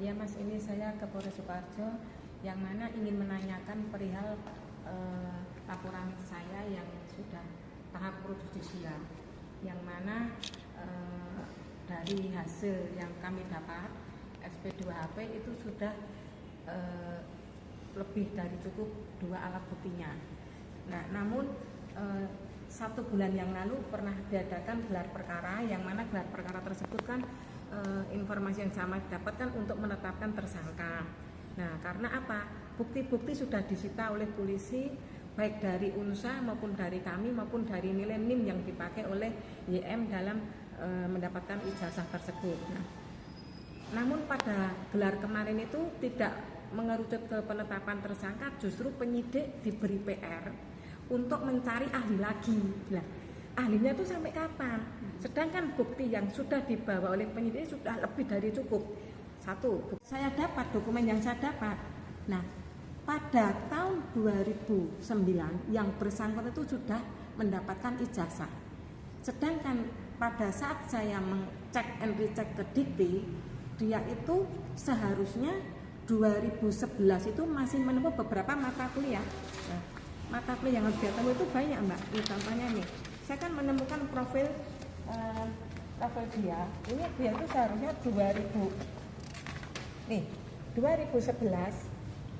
Ya Mas, ini saya ke Polres Sukoharjo yang mana ingin menanyakan perihal laporan saya yang sudah tahap projudisial, yang mana dari hasil yang kami dapat SP2HP itu sudah lebih dari cukup 2 alat buktinya. Nah, namun 1 bulan yang lalu pernah diadakan gelar perkara, yang mana gelar perkara tersebut kan informasi yang sama didapatkan untuk menetapkan tersangka. Nah, karena apa? Bukti-bukti sudah disita oleh polisi, baik dari UNSA maupun dari kami maupun dari nilai NIM yang dipakai oleh YM dalam mendapatkan ijazah tersebut. Nah, namun pada gelar kemarin itu tidak mengerucut ke penetapan tersangka, justru penyidik diberi PR untuk mencari ahli lagi. Nah, ahlinya itu sampai kapan? Sedangkan bukti yang sudah dibawa oleh penyidik sudah lebih dari cukup. 1, saya dapat dokumen yang saya dapat. Nah, pada tahun 2009 yang bersangkutan itu sudah mendapatkan ijazah. Sedangkan pada saat saya mengcek and recheck ke Dikti, dia itu seharusnya 2011 itu masih menempuh beberapa mata kuliah. Nah, mata kuliah yang harus dia temui itu banyak, Mbak. Ini contohnya nih, saya kan menemukan profil dia. Ini dia itu seharusnya 2011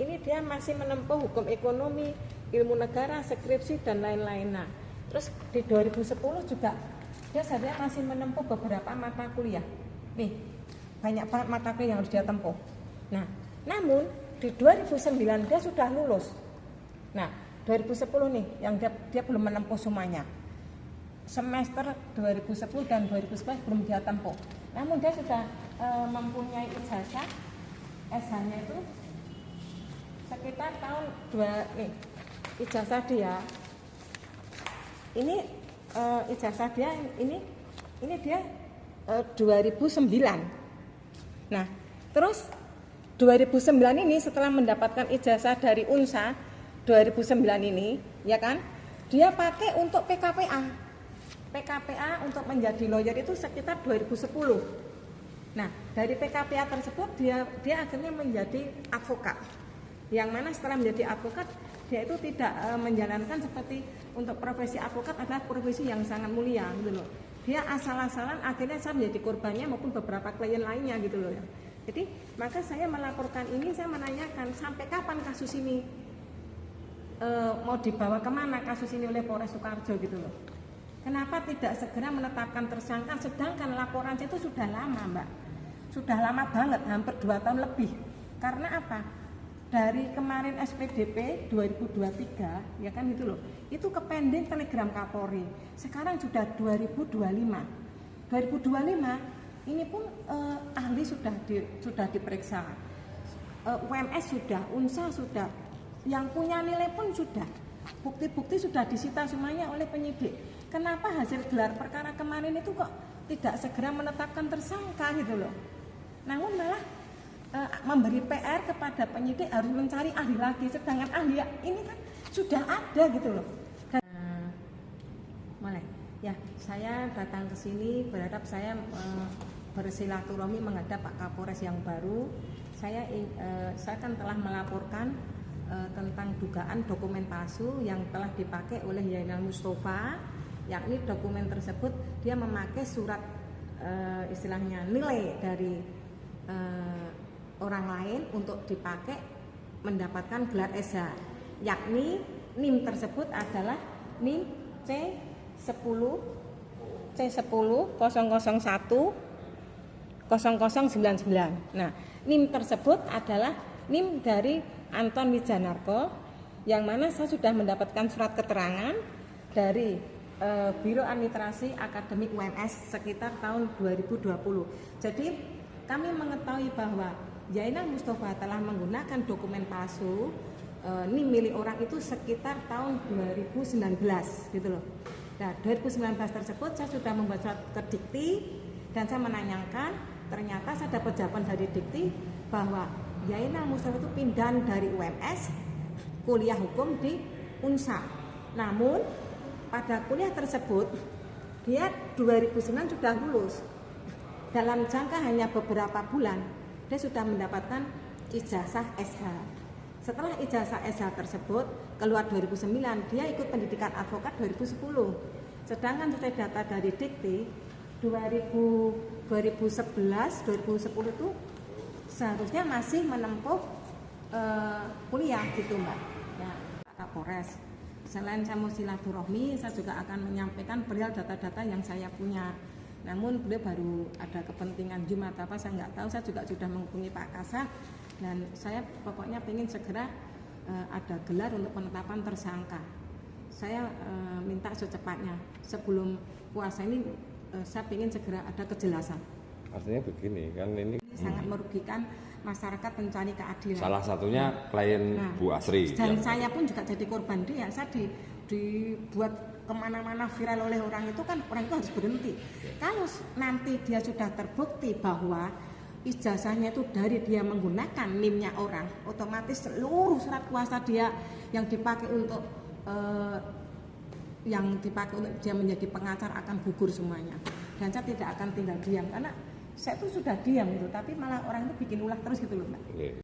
ini dia masih menempuh hukum ekonomi, ilmu negara, skripsi dan lain-lain. Nah, terus di 2010 juga dia seharusnya masih menempuh beberapa mata kuliah. Nih, banyak banget mata kuliah yang harus dia tempuh. Nah, namun di 2009 dia sudah lulus. Nah, 2010 nih yang dia belum menempuh semuanya. Semester 2010 dan 2011 belum dia tempuh. Namun dia sudah mempunyai ijazah SH-nya itu sekitar tahun ijazah dia. Ini ijazah dia ini dia 2009. Nah, terus 2009 ini setelah mendapatkan ijazah dari UNSA 2009 ini, ya kan? Dia pakai untuk PKPA untuk menjadi lawyer itu sekitar 2010. Nah, dari PKPA tersebut dia akhirnya menjadi advokat. Yang mana setelah menjadi advokat, dia itu tidak menjalankan seperti untuk profesi advokat adalah profesi yang sangat mulia gitu loh. Dia asal-asalan, akhirnya saya menjadi korbannya maupun beberapa klien lainnya gitu loh ya. Jadi, maka saya melaporkan ini, saya menanyakan sampai kapan kasus ini mau dibawa kemana kasus ini oleh Polres Sukoharjo gitu loh. Kenapa tidak segera menetapkan tersangka, sedangkan laporan itu sudah lama, Mbak. Sudah lama banget, hampir 2 tahun lebih. Karena apa? Dari kemarin SPDP 2023, ya kan itu loh. Itu ke pending telegram Kapolri. Sekarang sudah 2025. 2025 ini pun ahli sudah diperiksa. UMS sudah, UNSA sudah, yang punya nilai pun sudah. Bukti-bukti sudah disita semuanya oleh penyidik. Kenapa hasil gelar perkara kemarin itu kok tidak segera menetapkan tersangka gitu loh. Namun malah memberi PR kepada penyidik harus mencari ahli lagi, sedangkan ahli ini kan sudah ada gitu loh. Mulai ya, saya datang ke sini berharap saya bersilaturahmi menghadap Pak Kapolres yang baru. Saya kan telah melaporkan tentang dugaan dokumen palsu yang telah dipakai oleh Yainal Mustafa, yakni dokumen tersebut dia memakai surat istilahnya nilai dari orang lain untuk dipakai mendapatkan gelar SH, yakni NIM tersebut adalah NIM C10.001.0099. Nah, NIM tersebut adalah NIM dari Anton Wijanarko, yang mana saya sudah mendapatkan surat keterangan dari Biro Administrasi Akademik UMS sekitar tahun 2020. Jadi kami mengetahui bahwa Yainal Mustafa telah menggunakan dokumen palsu NIM milik orang itu sekitar tahun 2019 gitu loh. Nah, 2019 tersebut saya sudah membuat surat ke Dikti dan saya menanyakan, ternyata saya dapat jawaban dari Dikti bahwa Yainal Mustafa itu pindahan dari UMS kuliah hukum di UNSA. Namun pada kuliah tersebut dia 2009 sudah lulus. Dalam jangka hanya beberapa bulan dia sudah mendapatkan ijazah SH. Setelah ijazah SH tersebut keluar 2009, dia ikut pendidikan advokat 2010. Sedangkan sesuai data dari Dikti 2011, 2010 itu seharusnya masih menempuh kuliah gitu Mbak. Ya, Pak Kapolres. Selain saya mau silaturahmi, saya juga akan menyampaikan perihal data-data yang saya punya. Namun beliau baru ada kepentingan Jumat apa saya nggak tahu. Saya juga sudah menghubungi Pak Kasat dan saya pokoknya pengen segera ada gelar untuk penetapan tersangka. Saya minta secepatnya sebelum puasa ini saya ingin segera ada kejelasan. Artinya begini kan, ini sangat merugikan masyarakat pencari keadilan. Salah satunya klien Bu Asri. Dan saya pun juga jadi korban dia. Saya dibuat kemana-mana viral oleh orang itu kan, orang itu harus berhenti. Kalau nanti dia sudah terbukti bahwa ijazahnya itu dari dia menggunakan NIM-nya orang, otomatis seluruh surat kuasa dia yang dipakai untuk dia menjadi pengacara akan gugur semuanya. Dan saya tidak akan tinggal diam karena saya tuh sudah diam gitu, tapi malah orang itu bikin ulah terus gitu loh Mbak.